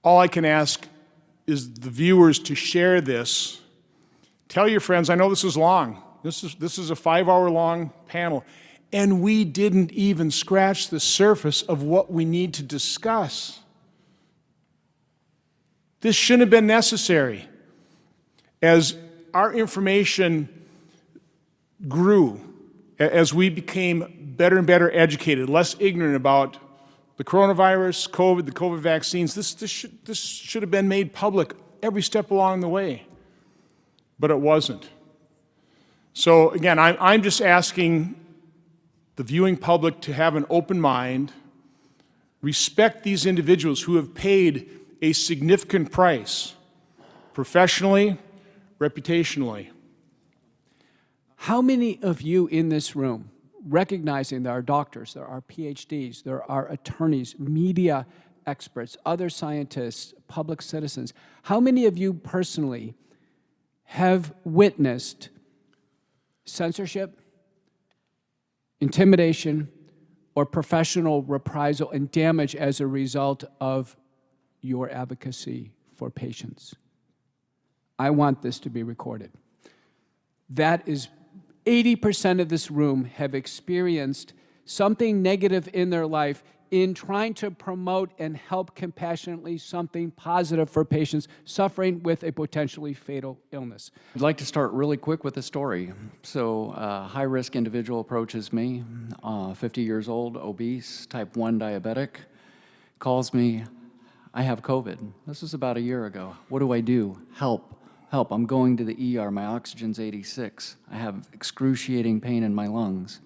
all I can ask is the viewers to share this. Tell your friends, I know this is long. This is a 5-hour-long panel, and we didn't even scratch the surface of what we need to discuss. This shouldn't have been necessary. As our information grew, as we became better and better educated, less ignorant about the coronavirus, COVID, the COVID vaccines, this should have been made public every step along the way, but it wasn't. So again, I'm just asking the viewing public to have an open mind, respect these individuals who have paid a significant price, professionally, reputationally. How many of you in this room, recognizing there are doctors, there are PhDs, there are attorneys, media experts, other scientists, public citizens, how many of you personally have witnessed censorship, intimidation, or professional reprisal and damage as a result of your advocacy for patients? I want this to be recorded. That is 80% of this room have experienced something negative in their life in trying to promote and help compassionately something positive for patients suffering with a potentially fatal illness. I'd like to start really quick with a story. So a high-risk individual approaches me, 50 years old, obese, type 1 diabetic, calls me, I have COVID. This was about a year ago. What do I do? Help. Help, I'm going to the ER, my oxygen's 86. I have excruciating pain in my lungs.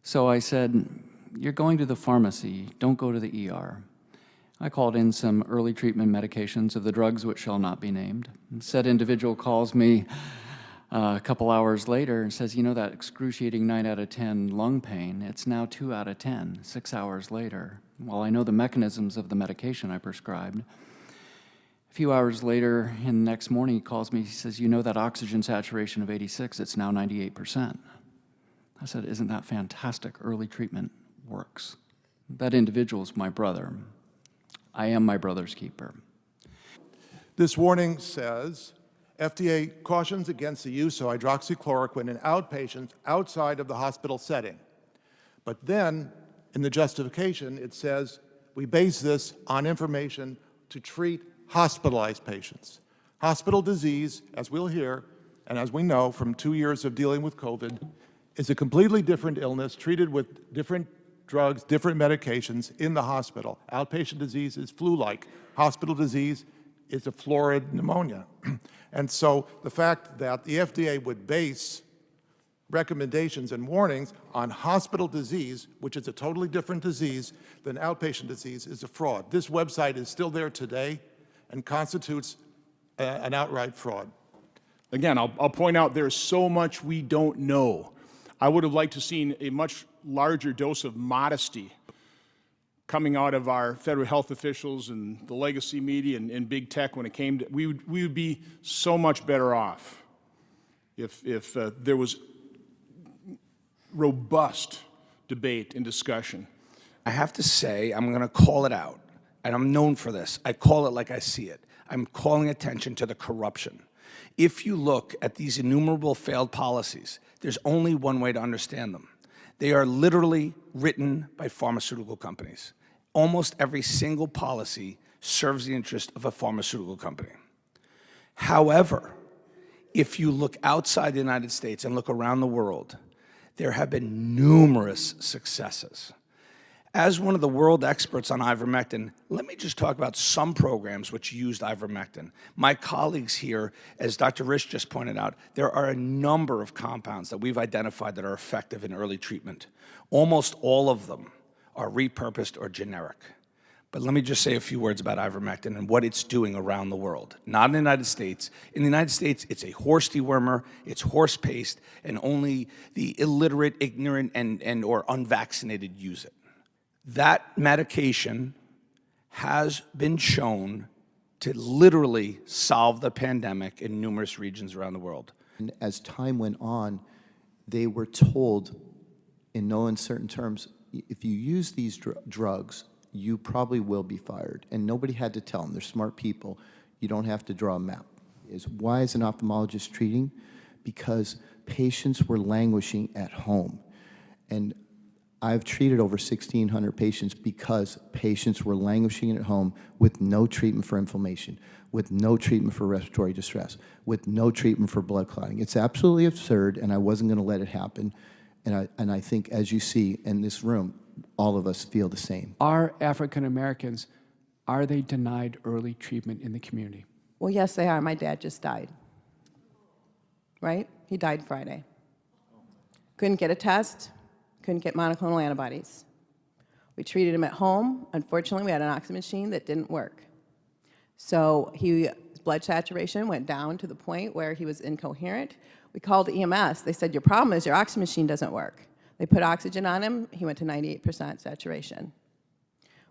So I said, you're going to the pharmacy, don't go to the ER. I called in some early treatment medications of the drugs which shall not be named. Said individual calls me a couple hours later and says, you know that excruciating 9 out of 10 lung pain, it's now 2 out of 10, 6 hours later. Well, I know the mechanisms of the medication I prescribed. A few hours later, and the next morning, he calls me, he says, you know that oxygen saturation of 86, it's now 98%. I said, isn't that fantastic? Early treatment works. That individual is my brother. I am my brother's keeper. This warning says, FDA cautions against the use of hydroxychloroquine in outpatients outside of the hospital setting. But then, in the justification, it says, we base this on information to treat hospitalized patients. Hospital disease, as we'll hear, and as we know from 2 years of dealing with COVID, is a completely different illness treated with different drugs, different medications in the hospital. Outpatient disease is flu-like. Hospital disease is a florid pneumonia. And so the fact that the FDA would base recommendations and warnings on hospital disease, which is a totally different disease than outpatient disease, is a fraud. This website is still there today and constitutes an outright fraud. Again, I'll point out there's so much we don't know. I would have liked to seen a much larger dose of modesty coming out of our federal health officials and the legacy media and big tech when it came to, we would be so much better off if there was robust debate and discussion. I have to say, I'm going to call it out, and I'm known for this. I call it like I see it. I'm calling attention to the corruption. If you look at these innumerable failed policies, there's only one way to understand them. They are literally written by pharmaceutical companies. Almost every single policy serves the interest of a pharmaceutical company. However, if you look outside the United States and look around the world, there have been numerous successes. As one of the world experts on ivermectin, let me just talk about some programs which used ivermectin. My colleagues here, as Dr. Risch just pointed out, there are a number of compounds that we've identified that are effective in early treatment. Almost all of them are repurposed or generic. But let me just say a few words about ivermectin and what it's doing around the world. Not in the United States. In the United States, it's a horse dewormer, it's horse paste, and only the illiterate, ignorant, and or unvaccinated use it. That medication has been shown to literally solve the pandemic in numerous regions around the world. And as time went on, they were told in no uncertain terms, if you use these drugs you probably will be fired. And nobody had to tell them. They're smart people. You don't have to draw a map. Why is an ophthalmologist treating? Because patients were languishing at home. And I've treated over 1,600 patients because patients were languishing at home with no treatment for inflammation, with no treatment for respiratory distress, with no treatment for blood clotting. It's absolutely absurd, and I wasn't going to let it happen. And I think, as you see in this room, all of us feel the same. Are African Americans, are they denied early treatment in the community? Well, yes, they are. My dad just died. Right? He died Friday. Couldn't get a test, couldn't get monoclonal antibodies. We treated him at home. Unfortunately, we had an oxygen machine that didn't work. So his blood saturation went down to the point where he was incoherent. We called EMS. They said, your problem is your oxygen machine doesn't work. They put oxygen on him. He went to 98% saturation.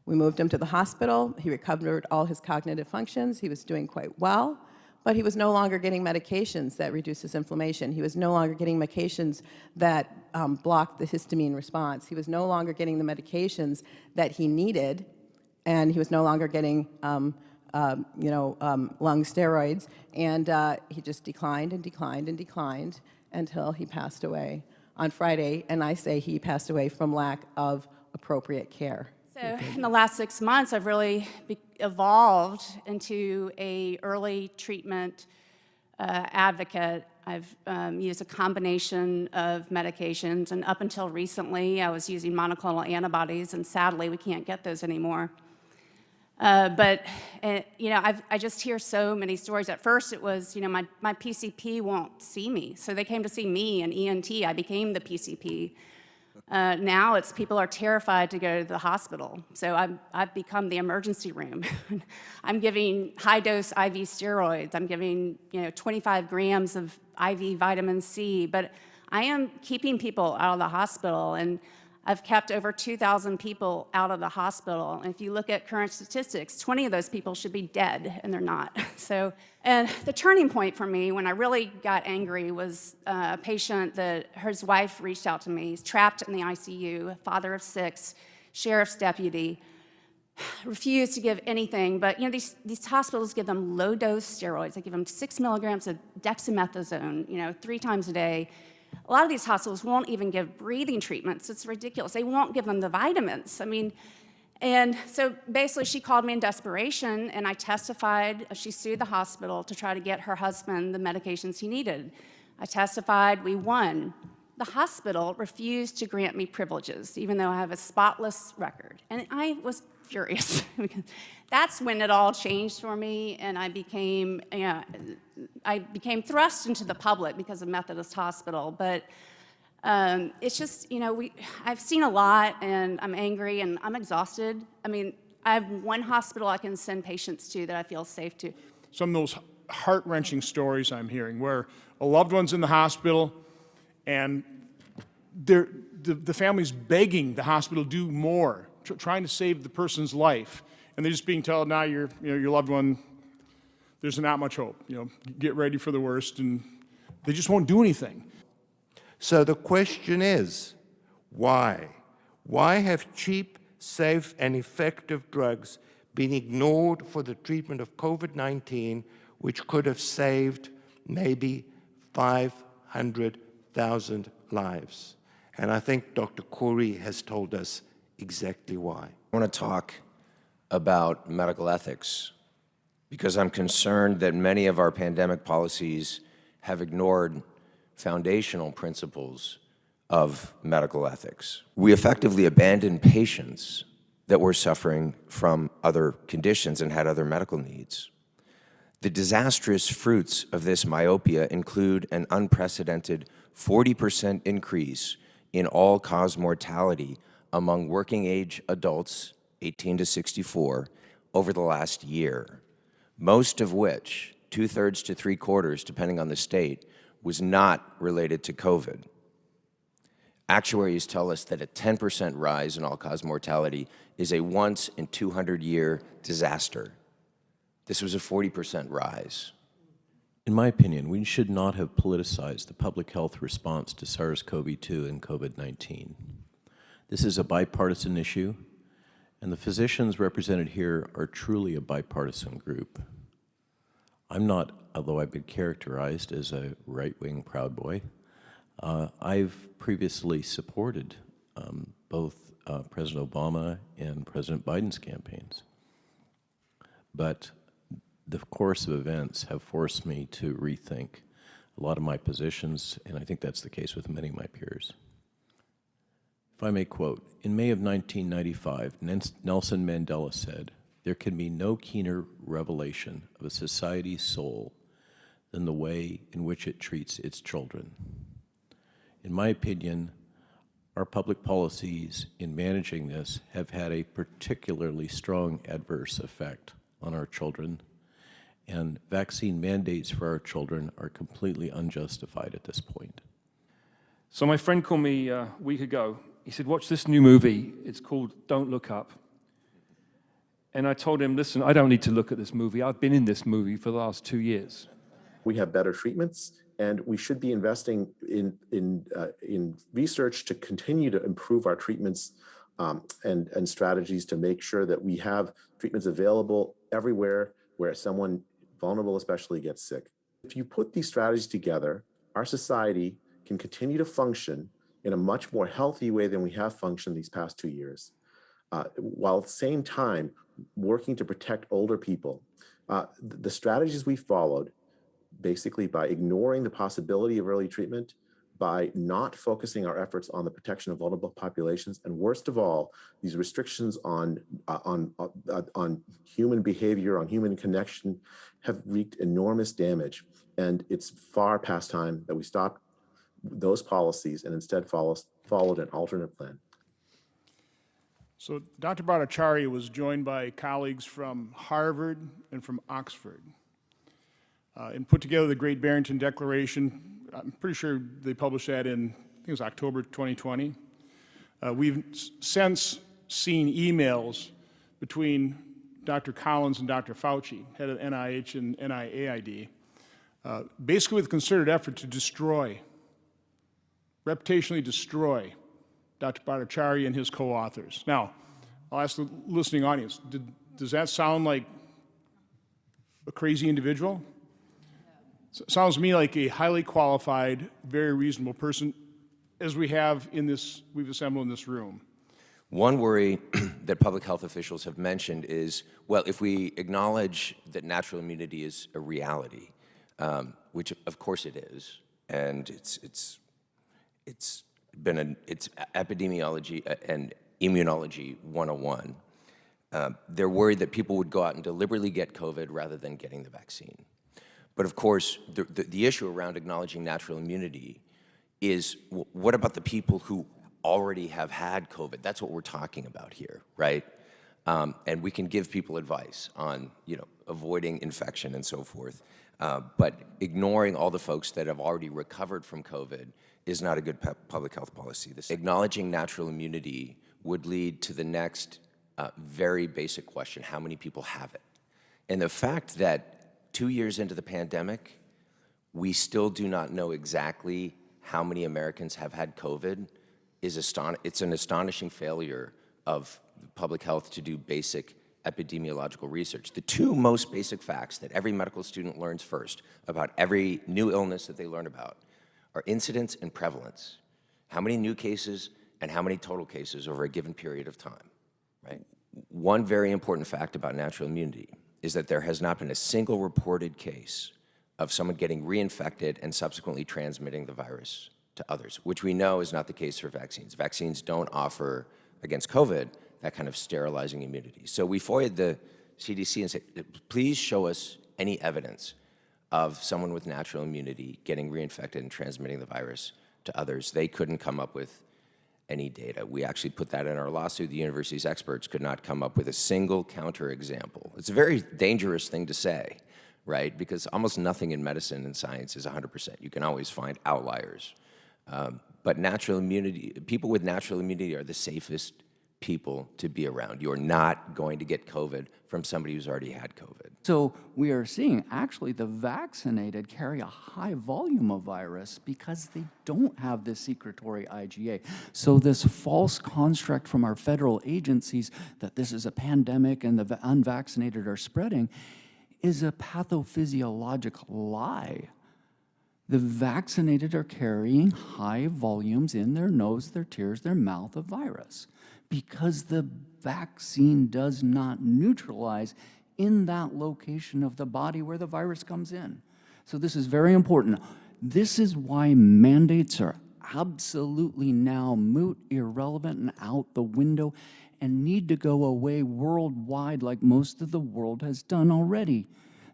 We moved him to the hospital. He recovered all his cognitive functions. He was doing quite well, but he was no longer getting medications that reduce his inflammation. He was no longer getting medications that blocked the histamine response. He was no longer getting the medications that he needed, and he was no longer getting lung steroids, and he just declined and declined and declined until he passed away on Friday, and I say he passed away from lack of appropriate care. So in the last 6 months, I've really evolved into a early treatment advocate. I've used a combination of medications, and up until recently, I was using monoclonal antibodies, and sadly, we can't get those anymore. But I just hear so many stories. At first, it was, my PCP won't see me, so they came to see me, an ENT. I became the PCP. Now it's people are terrified to go to the hospital, so I've become the emergency room. I'm giving high-dose IV steroids. I'm giving 25 grams of IV vitamin C, but I am keeping people out of the hospital, and I've kept over 2,000 people out of the hospital. And if you look at current statistics, 20 of those people should be dead, and they're not. So, and the turning point for me when I really got angry was a patient that his wife reached out to me. He's trapped in the ICU, a father of 6, sheriff's deputy, refused to give anything. But these hospitals give them low-dose steroids. They give them 6 milligrams of dexamethasone, 3 times a day. A lot of these hospitals won't even give breathing treatments. It's ridiculous. They won't give them the vitamins. And so basically she called me in desperation, and I testified. She sued the hospital to try to get her husband the medications he needed. I testified, we won. The hospital refused to grant me privileges, even though I have a spotless record. And I was furious. Because that's when it all changed for me, and I became thrust into the public because of Methodist Hospital. But it's just, I've seen a lot, and I'm angry, and I'm exhausted. I have one hospital I can send patients to that I feel safe to. Some of those heart-wrenching stories I'm hearing where a loved one's in the hospital and the family's begging the hospital to do more, trying to save the person's life, and they're just being told, now your loved one, there's not much hope. Get ready for the worst, and they just won't do anything. So the question is, why? Why have cheap, safe, and effective drugs been ignored for the treatment of COVID-19, which could have saved maybe 500,000 lives? And I think Dr. Corey has told us exactly why. I want to talk about medical ethics because I'm concerned that many of our pandemic policies have ignored foundational principles of medical ethics. We effectively abandoned patients that were suffering from other conditions and had other medical needs. The disastrous fruits of this myopia include an unprecedented 40% increase in all-cause mortality among working-age adults 18 to 64 over the last year, most of which, 2/3 to 3/4, depending on the state, was not related to COVID. Actuaries tell us that a 10% rise in all-cause mortality is a once-in-200-year disaster. This was a 40% rise. In my opinion, we should not have politicized the public health response to SARS-CoV-2 and COVID-19. This is a bipartisan issue, And the physicians represented here are truly a bipartisan group. I'm not, although I've been characterized as a right-wing Proud Boy, I've previously supported both President Obama and President Biden's campaigns. But the course of events have forced me to rethink a lot of my positions, and I think that's the case with many of my peers. If I may quote, in May of 1995, Nelson Mandela said, "There can be no keener revelation of a society's soul than the way in which it treats its children." In my opinion, our public policies in managing this have had a particularly strong adverse effect on our children, and vaccine mandates for our children are completely unjustified at this point. So my friend called me a week ago. He said, watch this new movie. It's called Don't Look Up. And I told him, listen, I don't need to look at this movie. I've been in this movie for the last 2 years. We have better treatments, and we should be investing in research to continue to improve our treatments and strategies to make sure that we have treatments available everywhere where someone vulnerable especially gets sick. If you put these strategies together, our society can continue to function in a much more healthy way than we have functioned these past 2 years, while at the same time working to protect older people. The strategies we followed, basically by ignoring the possibility of early treatment, by not focusing our efforts on the protection of vulnerable populations, and worst of all, these restrictions on human behavior, on human connection, have wreaked enormous damage. And it's far past time that we stop those policies and instead followed an alternate plan. So Dr. Bhattacharya was joined by colleagues from Harvard and from Oxford and put together the Great Barrington Declaration. I'm pretty sure they published that in, I think it was October 2020. We've since seen emails between Dr. Collins and Dr. Fauci, head of NIH and NIAID, basically with a concerted effort to reputationally destroy Dr. Bhattacharya and his co-authors. Now, I'll ask the listening audience, does that sound like a crazy individual? Sounds to me like a highly qualified, very reasonable person, as we've assembled in this room. One worry that public health officials have mentioned is, well, if we acknowledge that natural immunity is a reality, which of course it is, and it's epidemiology and immunology 101, they're worried that people would go out and deliberately get COVID rather than getting the vaccine. But of course, the issue around acknowledging natural immunity is, what about the people who already have had COVID? That's what we're talking about here, right? And we can give people advice on, avoiding infection and so forth. But ignoring all the folks that have already recovered from COVID is not a good public health policy. Acknowledging natural immunity would lead to the next very basic question: how many people have it? And the fact that 2 years into the pandemic, we still do not know exactly how many Americans have had COVID it's an astonishing failure of public health to do basic epidemiological research. The two most basic facts that every medical student learns first about every new illness that they learn about are incidence and prevalence. How many new cases and how many total cases over a given period of time, right? One very important fact about natural immunity is that there has not been a single reported case of someone getting reinfected and subsequently transmitting the virus to others, which we know is not the case for vaccines. Vaccines don't offer, against COVID, that kind of sterilizing immunity. So we FOIA'd the CDC and said, please show us any evidence of someone with natural immunity getting reinfected and transmitting the virus to others. They couldn't come up with any data. We actually put that in our lawsuit. The university's experts could not come up with a single counterexample. It's a very dangerous thing to say, right? Because almost nothing in medicine and science is 100%. You can always find outliers. But natural immunity, people with natural immunity are the safest people to be around. You're not going to get COVID from somebody who's already had COVID. So we are seeing actually the vaccinated carry a high volume of virus because they don't have this secretory IgA. So this false construct from our federal agencies that this is a pandemic and the unvaccinated are spreading is a pathophysiologic lie. The vaccinated are carrying high volumes in their nose, their tears, their mouth of virus because the vaccine does not neutralize in that location of the body where the virus comes in. So this is very important. This is why mandates are absolutely now moot, irrelevant, and out the window, and need to go away worldwide like most of the world has done already.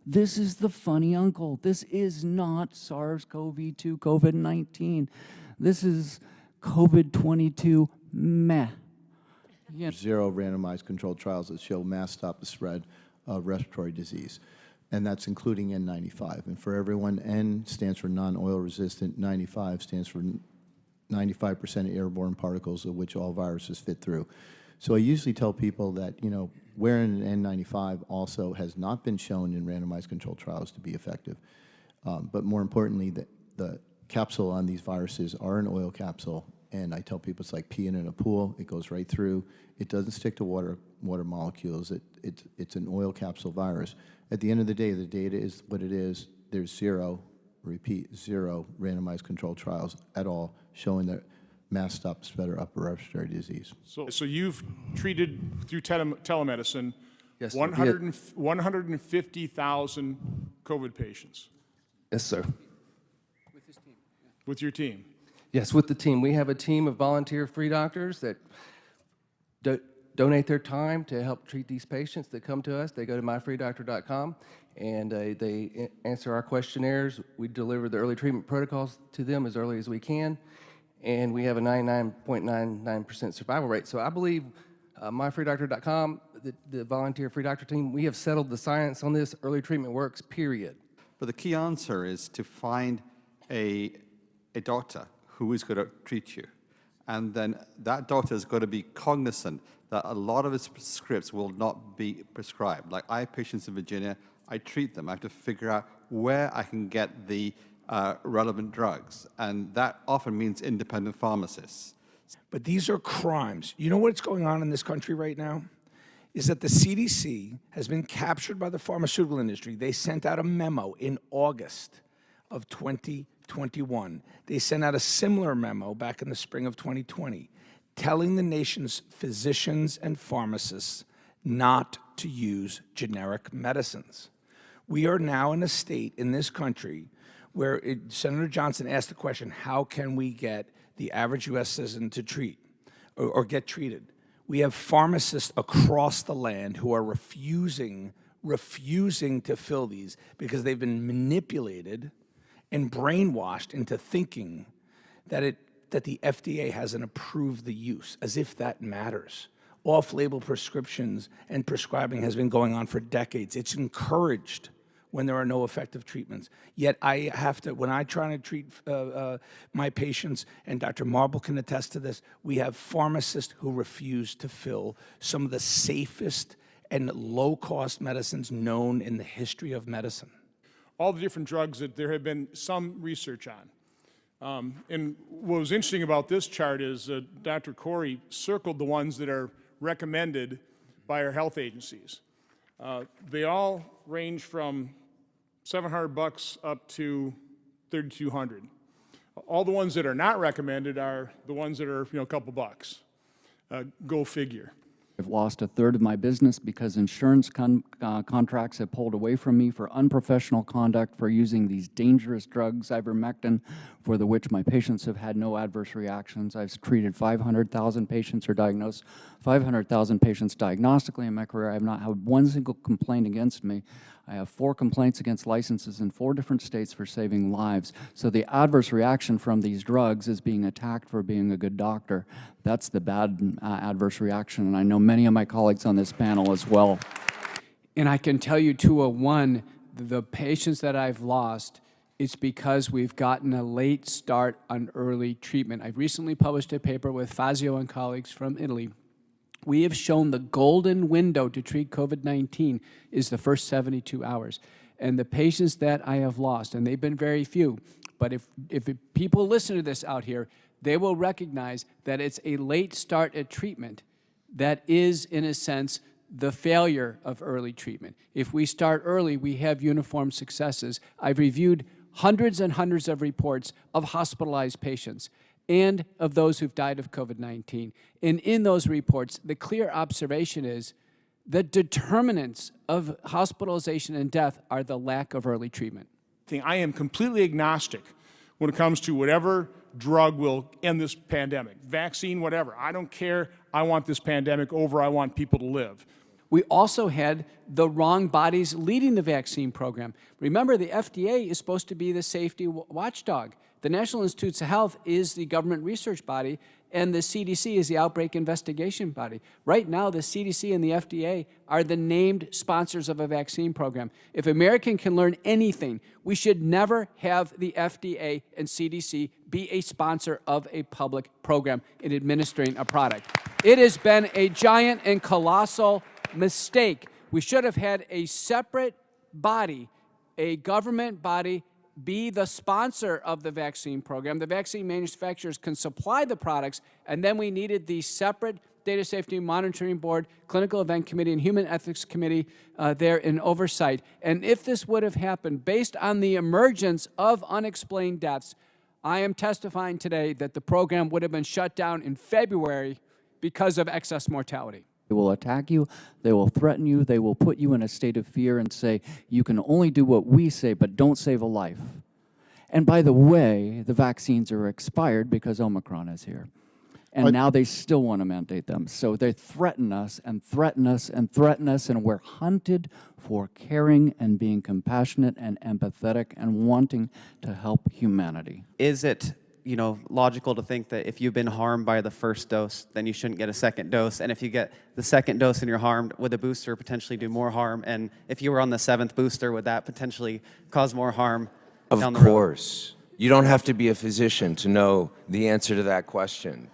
This is the funny uncle. This is not SARS-CoV-2, COVID-19. This is COVID-22 meh. Yeah. 0 randomized controlled trials that show masks stop the spread of respiratory disease, and that's including N95. And for everyone, N stands for non-oil resistant, 95 stands for 95% airborne particles of which all viruses fit through. So I usually tell people that, you know, wearing an N95 also has not been shown in randomized controlled trials to be effective. But more importantly, the capsule on these viruses are an oil capsule, and I tell people it's like peeing in a pool. It goes right through. It doesn't stick to water molecules. It's an oil capsule virus. At the end of the day, the data is what it is. There's 0 randomized controlled trials at all showing that masks stop the spread of upper respiratory disease. So you've treated through telemedicine Yes, sir. 150,000 COVID patients Yes, sir. with your team. Yes, with the team. We have a team of volunteer-free doctors that donate their time to help treat these patients that come to us. They go to myfreedoctor.com, and they answer our questionnaires. We deliver the early treatment protocols to them as early as we can, and we have a 99.99% survival rate. So I believe myfreedoctor.com, the volunteer-free doctor team, we have settled the science on this. Early treatment works, period. But the key answer is to find a doctor who is going to treat you. And then that doctor has got to be cognizant that a lot of his scripts will not be prescribed. Like I have patients in Virginia, I treat them. I have to figure out where I can get the relevant drugs. And that often means independent pharmacists. But these are crimes. You know what's going on in this country right now? Is that the CDC has been captured by the pharmaceutical industry. They sent out a memo in August of 2021. They sent out a similar memo back in the spring of 2020, telling the nation's physicians and pharmacists not to use generic medicines. We are now in a state in this country where Senator Johnson asked the question, how can we get the average U.S. citizen to treat or get treated? We have pharmacists across the land who are refusing to fill these because they've been manipulated and brainwashed into thinking that the FDA hasn't approved the use, as if that matters. Off-label prescriptions and prescribing has been going on for decades. It's encouraged when there are no effective treatments. Yet I have to, when I try to treat my patients, and Dr. Marble can attest to this, we have pharmacists who refuse to fill some of the safest and low-cost medicines known in the history of medicine. All the different drugs that there have been some research on. And what was interesting about this chart is Dr. Corey circled the ones that are recommended by our health agencies. They all range from $700 up to $3,200. All the ones that are not recommended are the ones that are, a couple bucks. Go figure. I've lost a third of my business because insurance contracts have pulled away from me for unprofessional conduct for using these dangerous drugs, ivermectin, for which my patients have had no adverse reactions. I've treated 500,000 patients or diagnosed 500,000 patients diagnostically in my career. I have not had one single complaint against me. I have 4 complaints against licenses in 4 different states for saving lives. So the adverse reaction from these drugs is being attacked for being a good doctor. That's the bad adverse reaction, and I know many of my colleagues on this panel as well. And I can tell you, 201, the patients that I've lost, it's because we've gotten a late start on early treatment. I recently published a paper with Fazio and colleagues from Italy, We have shown the golden window to treat COVID-19 is the first 72 hours. And the patients that I have lost, and they've been very few, but if people listen to this out here, they will recognize that it's a late start at treatment that is, in a sense, the failure of early treatment. If we start early, we have uniform successes. I've reviewed hundreds and hundreds of reports of hospitalized patients and of those who've died of COVID-19. And in those reports, the clear observation is the determinants of hospitalization and death are the lack of early treatment. I am completely agnostic when it comes to whatever drug will end this pandemic, vaccine, whatever. I don't care. I want this pandemic over. I want people to live. We also had the wrong bodies leading the vaccine program. Remember, the FDA is supposed to be the safety watchdog. The National Institutes of Health is the government research body, and the CDC is the outbreak investigation body. Right now, the CDC and the FDA are the named sponsors of a vaccine program. If American can learn anything, we should never have the FDA and CDC be a sponsor of a public program in administering a product. It has been a giant and colossal mistake. We should have had a separate body, a government body, be the sponsor of the vaccine program. The vaccine manufacturers can supply the products, and then we needed the separate Data Safety Monitoring Board, Clinical Event Committee, and Human Ethics Committee there in oversight. And if this would have happened based on the emergence of unexplained deaths, I am testifying today that the program would have been shut down in February because of excess mortality. They will attack you, they will threaten you, they will put you in a state of fear and say, you can only do what we say, but don't save a life. And by the way, the vaccines are expired because Omicron is here. And now they still want to mandate them. So they threaten us and threaten us and threaten us, and we're hunted for caring and being compassionate and empathetic and wanting to help humanity. Is it logical to think that if you've been harmed by the first dose, then you shouldn't get a second dose? And if you get the second dose and you're harmed, would the booster potentially do more harm? And if you were on the 7th booster, would that potentially cause more harm down the road? Of course. You don't have to be a physician to know the answer to that question.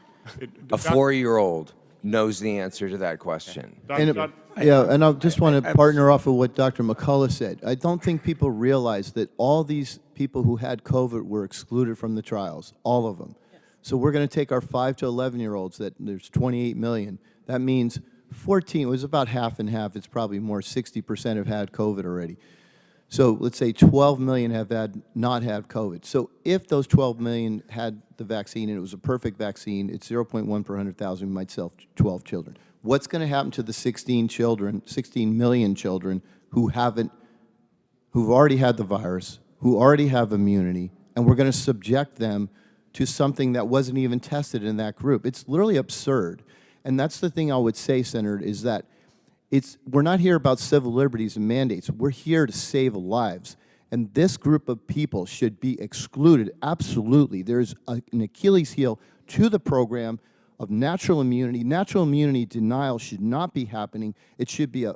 A 4-year-old knows the answer to that question. And I just want to partner off of what Dr. McCullough said. I don't think people realize that all these people who had COVID were excluded from the trials, all of them. So we're going to take our 5 to 11-year-olds, that there's 28 million. That means 14, it was about half and half. It's probably more, 60% have had COVID already. So let's say 12 million have not had COVID. So if those 12 million had the vaccine and it was a perfect vaccine, it's 0.1 per 100,000, we might sell 12 children. What's going to happen to the 16 million children who've already had the virus, who already have immunity, and we're going to subject them to something that wasn't even tested in that group? It's literally absurd. And that's the thing I would say, Senator, is that we're not here about civil liberties and mandates. We're here to save lives. And this group of people should be excluded, absolutely. There's an Achilles heel to the program of natural immunity. Natural immunity denial should not be happening. It should be a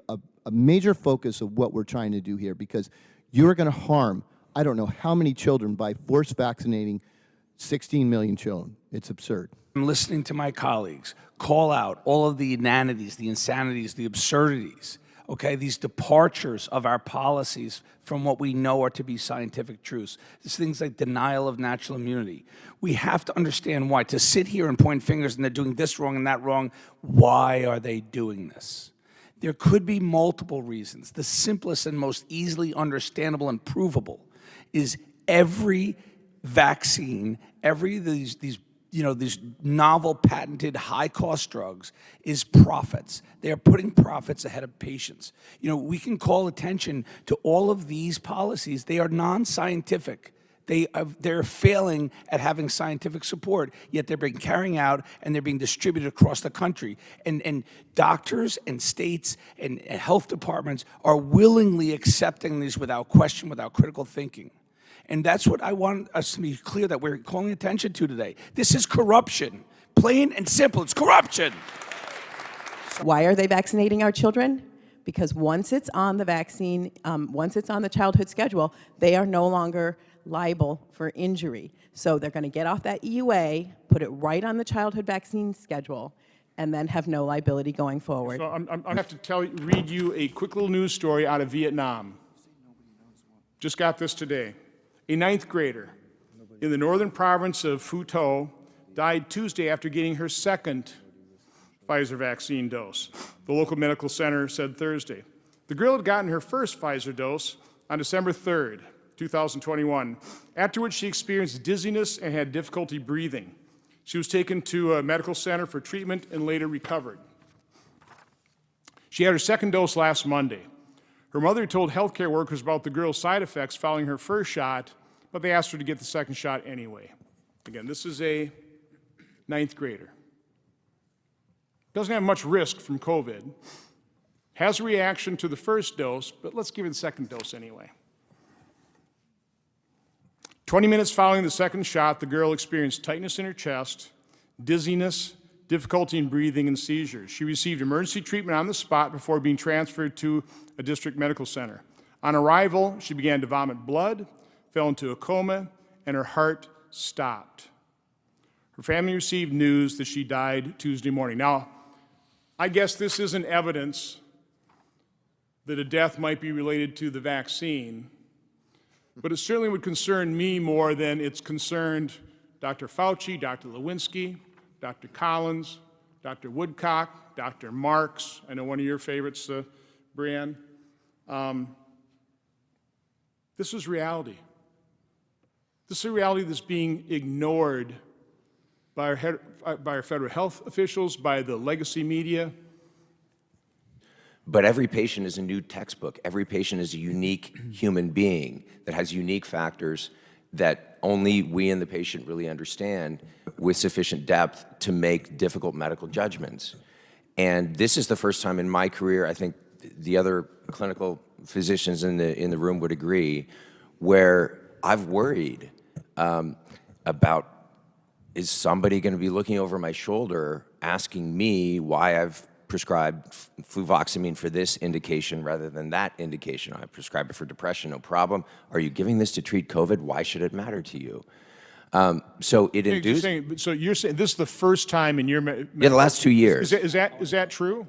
major focus of what we're trying to do here, because you're going to harm, I don't know how many children by force vaccinating 16 million children. It's absurd. I'm listening to my colleagues call out all of the inanities, the insanities, the absurdities, okay, these departures of our policies from what we know are to be scientific truths. These things like denial of natural immunity. We have to understand why. To sit here and point fingers and they're doing this wrong and that wrong, why are they doing this? There could be multiple reasons. The simplest and most easily understandable and provable is every vaccine, these novel, patented, high-cost drugs is profits. They are putting profits ahead of patients. We can call attention to all of these policies. They are non-scientific. They're failing at having scientific support, yet they're being carried out and they're being distributed across the country. And doctors and states and health departments are willingly accepting these without question, without critical thinking. And that's what I want us to be clear that we're calling attention to today. This is corruption. Plain and simple, it's corruption. Why are they vaccinating our children? Because once it's on the vaccine, once it's on the childhood schedule, they are no longer liable for injury. So they're going to get off that EUA, put it right on the childhood vaccine schedule, and then have no liability going forward. So I'm going to have to read you a quick little news story out of Vietnam. Just got this today. A 9th grader in the northern province of Phu Tho died Tuesday after getting her second Pfizer vaccine dose, the local medical center said Thursday. The girl had gotten her first Pfizer dose on December 3rd, 2021, after which she experienced dizziness and had difficulty breathing. She was taken to a medical center for treatment and later recovered. She had her second dose last Monday. Her mother told healthcare workers about the girl's side effects following her first shot, but they asked her to get the second shot anyway. Again, this is a 9th grader. Doesn't have much risk from COVID. Has a reaction to the first dose, but let's give her the second dose anyway. 20 minutes following the second shot, the girl experienced tightness in her chest, dizziness, difficulty in breathing, and seizures. She received emergency treatment on the spot before being transferred to a district medical center. On arrival, she began to vomit blood, fell into a coma, and her heart stopped. Her family received news that she died Tuesday morning. Now, I guess this isn't evidence that a death might be related to the vaccine, but it certainly would concern me more than it's concerned Dr. Fauci, Dr. Lewinsky, Dr. Collins, Dr. Woodcock, Dr. Marks. I know one of your favorites, Brianne. This is reality. This is a reality that's being ignored by our federal health officials, by the legacy media. But every patient is a new textbook. Every patient is a unique human being that has unique factors that only we and the patient really understand with sufficient depth to make difficult medical judgments. And this is the first time in my career, I think the other clinical physicians in the room would agree, where I've worried about, is somebody going to be looking over my shoulder asking me why I've prescribed fluvoxamine for this indication rather than that indication? I prescribe it for depression, no problem. Are you giving this to treat COVID? Why should it matter to you? So it induced... So you're saying this is the first time in your... Yeah, the last 2 years. Is that true?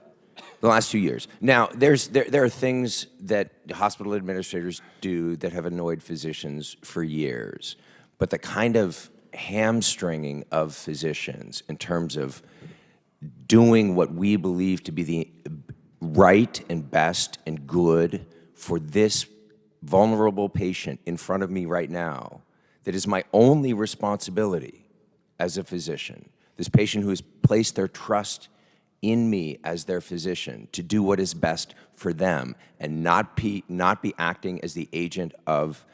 The last 2 years. Now, there are things that hospital administrators do that have annoyed physicians for years, but the kind of hamstringing of physicians in terms of doing what we believe to be the right and best and good for this vulnerable patient in front of me right now, that is my only responsibility as a physician. This patient who has placed their trust in me as their physician to do what is best for them and not be acting as the agent of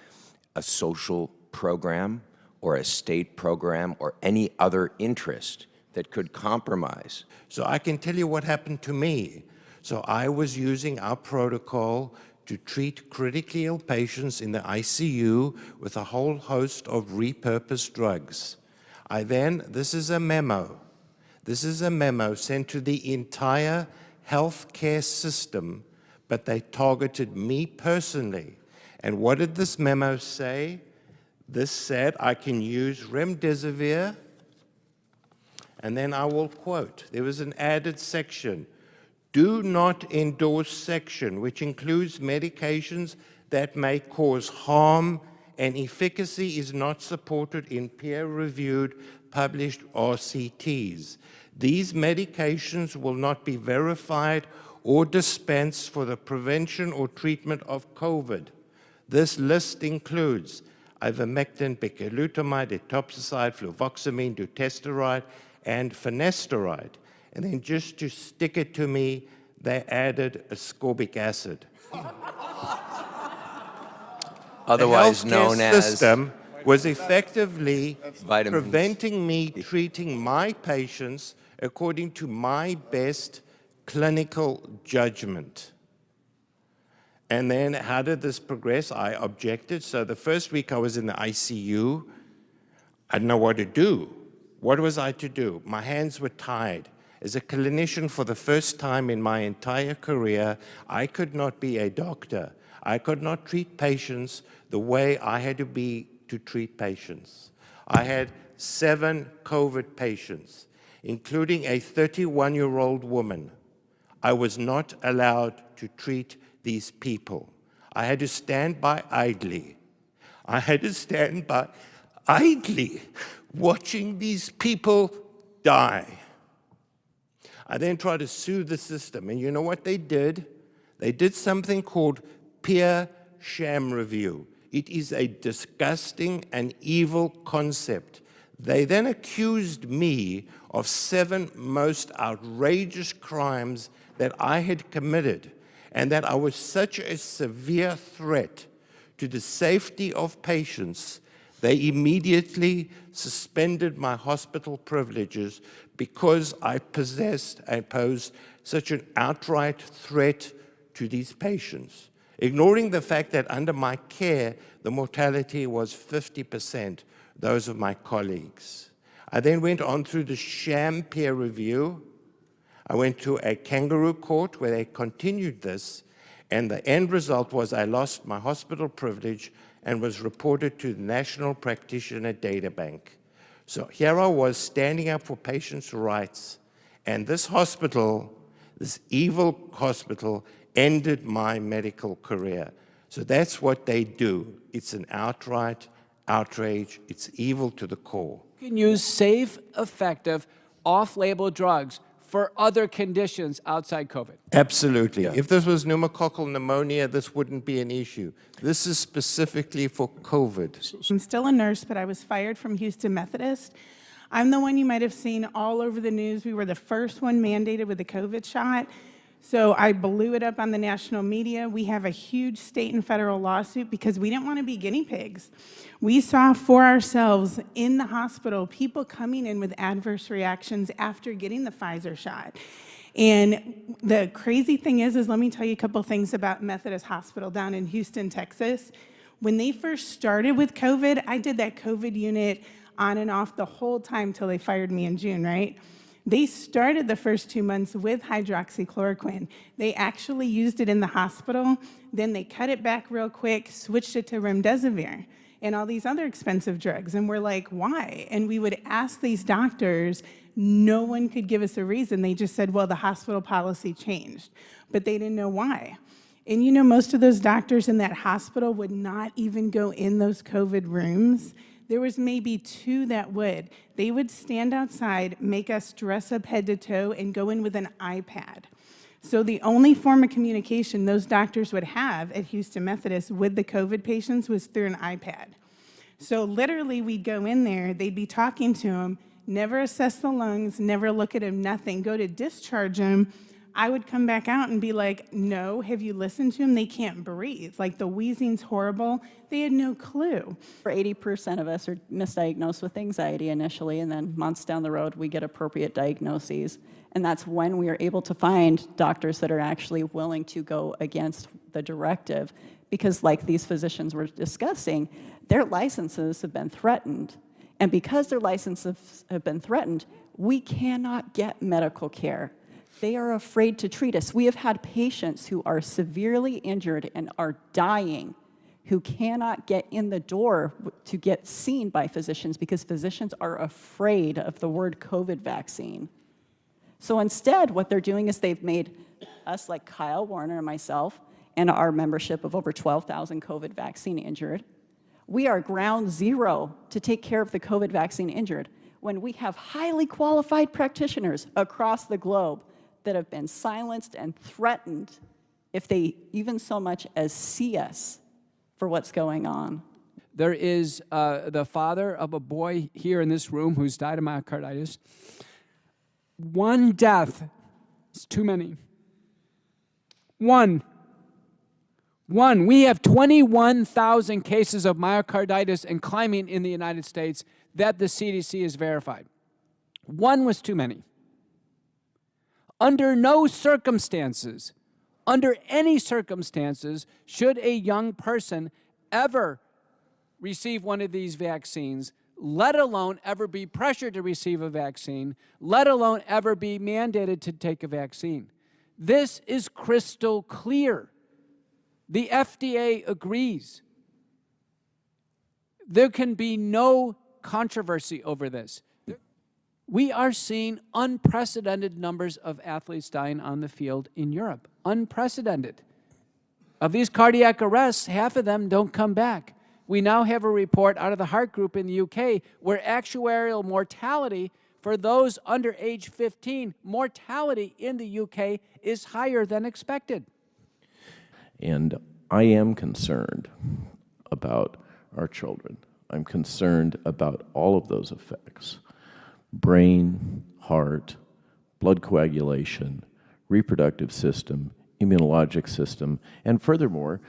a social program or a state program or any other interest that could compromise. So I can tell you what happened to me. So I was using our protocol to treat critically ill patients in the ICU with a whole host of repurposed drugs. This is a memo. This is a memo sent to the entire healthcare system, but they targeted me personally. And what did this memo say? This said, I can use remdesivir, and then I will quote. There was an added section, do not endorse section, which includes medications that may cause harm and efficacy is not supported in peer-reviewed published RCTs. These medications will not be verified or dispensed for the prevention or treatment of COVID. This list includes ivermectin, bicalutamide, etoposide, fluvoxamine, dutasteride, and finasteride. And then just to stick it to me, they added ascorbic acid. Otherwise known as... The healthcare system was effectively vitamins. preventing me treating my patients according to my best clinical judgment. And then how did this progress? I objected. So the first week I was in the ICU, I didn't know what to do. What was I to do? My hands were tied. As a clinician for the first time in my entire career, I could not be a doctor. I could not treat patients the way I had to be to treat patients. I had 7 COVID patients. including a 31-year-old woman. I was not allowed to treat these people. I had to stand by idly. I had to stand by idly watching these people die. I then tried to sue the system, and you know what they did? They did something called peer sham review. It is a disgusting and evil concept. They then accused me of 7 most outrageous crimes that I had committed, and that I was such a severe threat to the safety of patients, they immediately suspended my hospital privileges because I posed such an outright threat to these patients, ignoring the fact that under my care, the mortality was 50%, those of my colleagues. I then went on through the sham peer review. I went to a kangaroo court where they continued this, and the end result was I lost my hospital privilege and was reported to the National Practitioner Data Bank. So here I was standing up for patients' rights, and this hospital, this evil hospital, ended my medical career. So that's what they do. It's an outright outrage. It's evil to the core. You can use safe, effective, off-label drugs for other conditions outside COVID. Absolutely. If this was pneumococcal pneumonia, this wouldn't be an issue. This is specifically for COVID. I'm still a nurse, but I was fired from Houston Methodist. I'm the one you might have seen all over the news. We were the first one mandated with the COVID shot. So I blew it up on the national media. We have a huge state and federal lawsuit because we didn't want to be guinea pigs. We saw for ourselves in the hospital people coming in with adverse reactions after getting the Pfizer shot. And the crazy thing is let me tell you a couple things about Methodist Hospital down in Houston, Texas. When they first started with COVID, I did that COVID unit on and off the whole time till they fired me in June, right? They started the first 2 months with hydroxychloroquine. They actually used it in the hospital. Then they cut it back real quick, switched it to remdesivir and all these other expensive drugs. And we're like, why? And we would ask these doctors, no one could give us a reason. They just said, well, the hospital policy changed, but they didn't know why. And you know, most of those doctors in that hospital would not even go in those COVID rooms. There was maybe 2 that would. They would stand outside, make us dress up head to toe, and go in with an iPad. So the only form of communication those doctors would have at Houston Methodist with the COVID patients was through an iPad. So literally we'd go in there, they'd be talking to them, never assess the lungs, never look at them, nothing, go to discharge them. I would come back out and be like, no, have you listened to them? They can't breathe. Like the wheezing's horrible. They had no clue. 80% of us are misdiagnosed with anxiety initially, and then months down the road, we get appropriate diagnoses. And that's when we are able to find doctors that are actually willing to go against the directive. Because like these physicians were discussing, their licenses have been threatened. And because their licenses have been threatened, we cannot get medical care. They are afraid to treat us. We have had patients who are severely injured and are dying who cannot get in the door to get seen by physicians because physicians are afraid of the word COVID vaccine. So instead, what they're doing is they've made us, like Kyle Warner and myself, and our membership of over 12,000 COVID vaccine injured, we are ground zero to take care of the COVID vaccine injured when we have highly qualified practitioners across the globe that have been silenced and threatened if they even so much as see us for what's going on. There is the father of a boy here in this room who's died of myocarditis. 1 death is too many. One. We have 21,000 cases of myocarditis and climbing in the United States that the CDC has verified. 1 was too many. Under no circumstances, under any circumstances, should a young person ever receive one of these vaccines, let alone ever be pressured to receive a vaccine, let alone ever be mandated to take a vaccine. This is crystal clear. The FDA agrees. There can be no controversy over this. We are seeing unprecedented numbers of athletes dying on the field in Europe. Unprecedented. Of these cardiac arrests, half of them don't come back. We now have a report out of the Heart Group in the UK where actuarial mortality for those under age 15, mortality in the UK is higher than expected. And I am concerned about our children. I'm concerned about all of those effects: brain, heart, blood coagulation, reproductive system, immunologic system, and furthermore,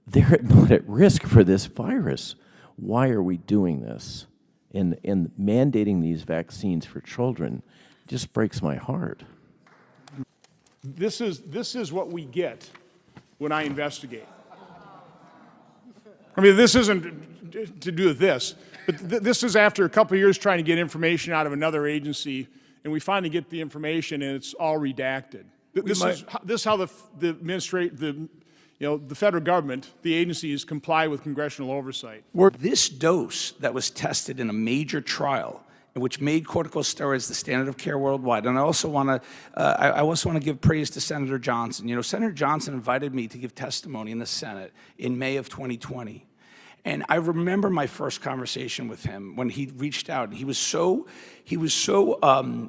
they're not at risk for this virus. Why are we doing this? And mandating these vaccines for children just breaks my heart. This is what we get when I investigate. I mean, this isn't to do with this, but this is after a couple of years trying to get information out of another agency, and we finally get the information, and it's all redacted. This is how the federal government, the agencies, comply with congressional oversight. This dose that was tested in a major trial, which made corticosteroids the standard of care worldwide. And I also want to give praise to Senator Johnson. You know, Senator Johnson invited me to give testimony in the Senate in May of 2020. And I remember my first conversation with him when he reached out. He was so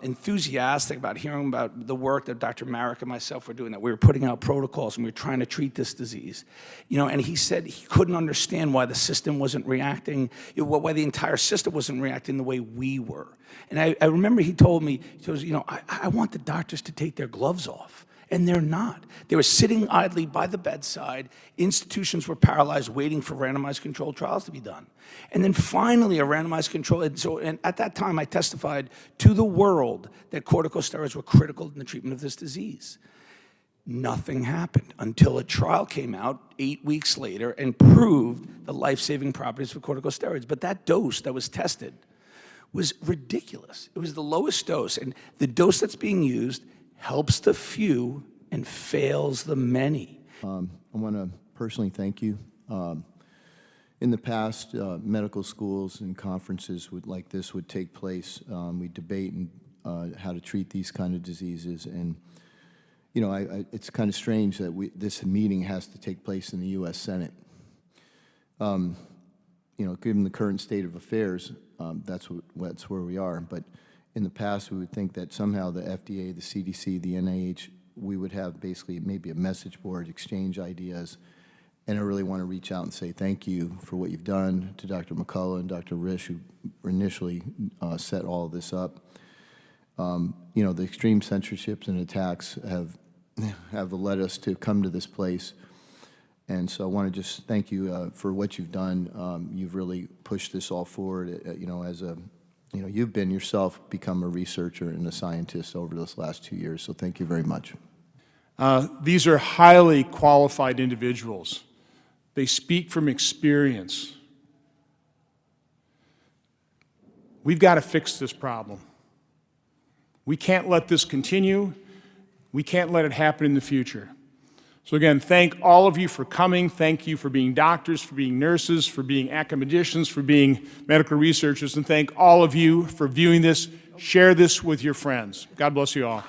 enthusiastic about hearing about the work that Dr. Marek and myself were doing, that we were putting out protocols and we were trying to treat this disease. You know, and he said he couldn't understand why the system wasn't reacting, why the entire system wasn't reacting the way we were. And I remember he told me, he goes, you know, I want the doctors to take their gloves off. And they're not. They were sitting idly by the bedside. Institutions were paralyzed, waiting for randomized controlled trials to be done. And then finally, a randomized control. And at that time, I testified to the world that corticosteroids were critical in the treatment of this disease. Nothing happened until a trial came out 8 weeks later and proved the life-saving properties of corticosteroids. But that dose that was tested was ridiculous. It was the lowest dose. And the dose that's being used helps the few and fails the many. I want to personally thank you. In the past, medical schools and conferences like this would take place. We debate how to treat these kind of diseases. And, you know, it's kind of strange that this meeting has to take place in the U.S. Senate. You know, given the current state of affairs, that's where we are. But in the past, we would think that somehow the FDA, the CDC, the NIH, we would have basically maybe a message board, exchange ideas. And I really want to reach out and say thank you for what you've done to Dr. McCullough and Dr. Risch, who initially set all of this up. You know, the extreme censorships and attacks have led us to come to this place. And so I want to just thank you for what you've done. You've really pushed this all forward, you know, you've been yourself become a researcher and a scientist over this last 2 years, so thank you very much. These are highly qualified individuals. They speak from experience. We've got to fix this problem. We can't let this continue. We can't let it happen in the future. So again, thank all of you for coming. Thank you for being doctors, for being nurses, for being academicians, for being medical researchers, and thank all of you for viewing this. Share this with your friends. God bless you all.